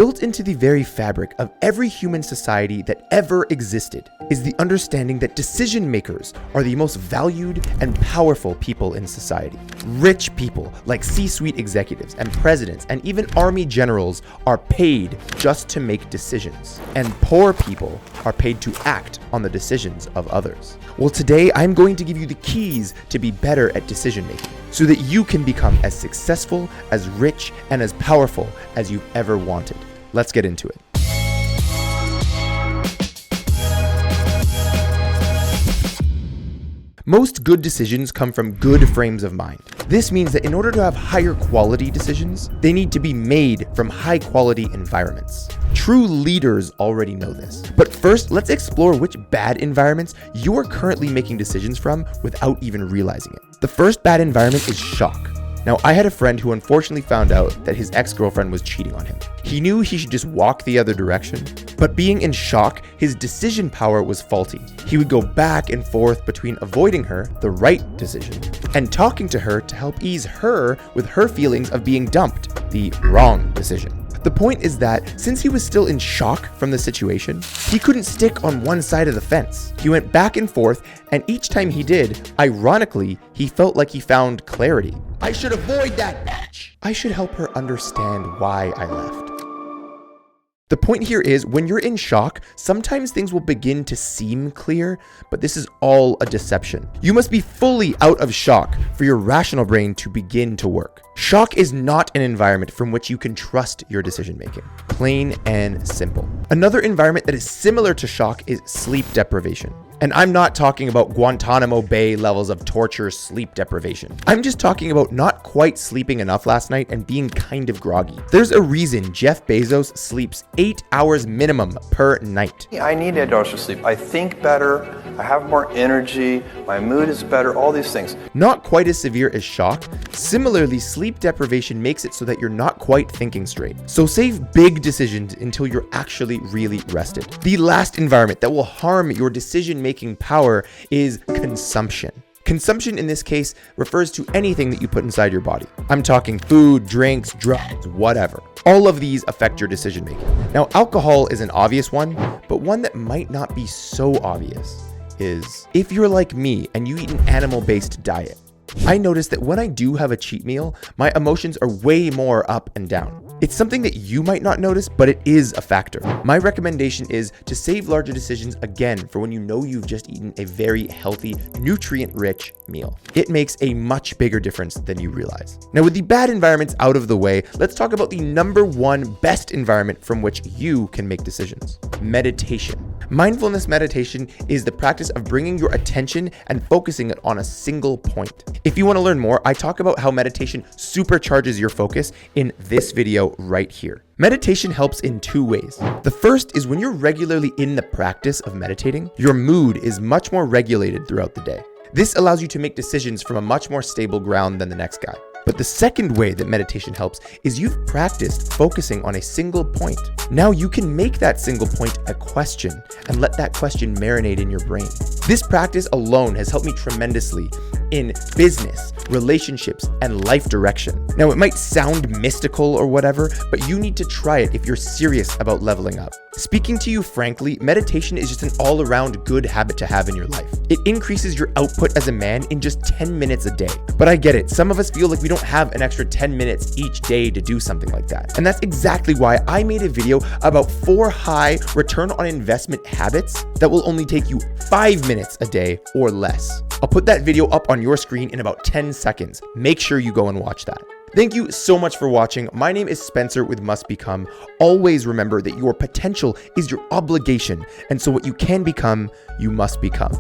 Built into the very fabric of every human society that ever existed is the understanding that decision makers are the most valued and powerful people in society. Rich people like C-suite executives and presidents and even army generals are paid just to make decisions, and poor people are paid to act on the decisions of others. Well, today I'm going to give you the keys to be better at decision making so that you can become as successful, as rich, and as powerful as you've ever wanted. Let's get into it. Most good decisions come from good frames of mind. This means that in order to have higher quality decisions, they need to be made from high quality environments. True leaders already know this. But first, let's explore which bad environments you're currently making decisions from without even realizing it. The first bad environment is shock. Now, I had a friend who unfortunately found out that his ex-girlfriend was cheating on him. He knew he should just walk the other direction, but being in shock, his decision power was faulty. He would go back and forth between avoiding her, the right decision, and talking to her to help ease her with her feelings of being dumped, the wrong decision. The point is that since he was still in shock from the situation, he couldn't stick on one side of the fence. He went back and forth, and each time he did, ironically, he felt like he found clarity. I should avoid that match. I should help her understand why I left. The point here is, when you're in shock, sometimes things will begin to seem clear, but this is all a deception. You must be fully out of shock for your rational brain to begin to work. Shock is not an environment from which you can trust your decision making. Plain and simple. Another environment that is similar to shock is sleep deprivation. And I'm not talking about Guantanamo Bay levels of torture sleep deprivation. I'm just talking about not quite sleeping enough last night and being kind of groggy. There's a reason Jeff Bezos sleeps 8 hours minimum per night. I need 8 hours of sleep. I think better, I have more energy, my mood is better, all these things. Not quite as severe as shock. Similarly, sleep deprivation makes it so that you're not quite thinking straight. So save big decisions until you're actually really rested. The last environment that will harm your decision-making power is consumption. Consumption in this case refers to anything that you put inside your body. I'm talking food, drinks, drugs, whatever. All of these affect your decision making. Now, alcohol is an obvious one, but one that might not be so obvious is if you're like me and you eat an animal-based diet. I noticed that when I do have a cheat meal, my emotions are way more up and down. It's something that you might not notice, but it is a factor. My recommendation is to save larger decisions again for when you know you've just eaten a very healthy, nutrient-rich meal. It makes a much bigger difference than you realize. Now, with the bad environments out of the way, let's talk about the number one best environment from which you can make decisions: meditation. Mindfulness meditation is the practice of bringing your attention and focusing it on a single point. If you want to learn more, I talk about how meditation supercharges your focus in this video right here. Meditation helps in two ways. The first is when you're regularly in the practice of meditating, your mood is much more regulated throughout the day. This allows you to make decisions from a much more stable ground than the next guy. But the second way that meditation helps is you've practiced focusing on a single point. Now you can make that single point a question and let that question marinate in your brain. This practice alone has helped me tremendously in business, relationships, and life direction. Now, it might sound mystical or whatever, but you need to try it if you're serious about leveling up. Speaking to you frankly, meditation is just an all-around good habit to have in your life. It increases your output as a man in just 10 minutes a day. But I get it, some of us feel like we don't have an extra 10 minutes each day to do something like that. And that's exactly why I made a video about 4 high return on investment habits that will only take you 5 minutes a day or less. I'll put that video up on your screen in about 10 seconds. Make sure you go and watch that. Thank you so much for watching. My name is Spencer with Must Become. Always remember that your potential is your obligation, and so what you can become, you must become.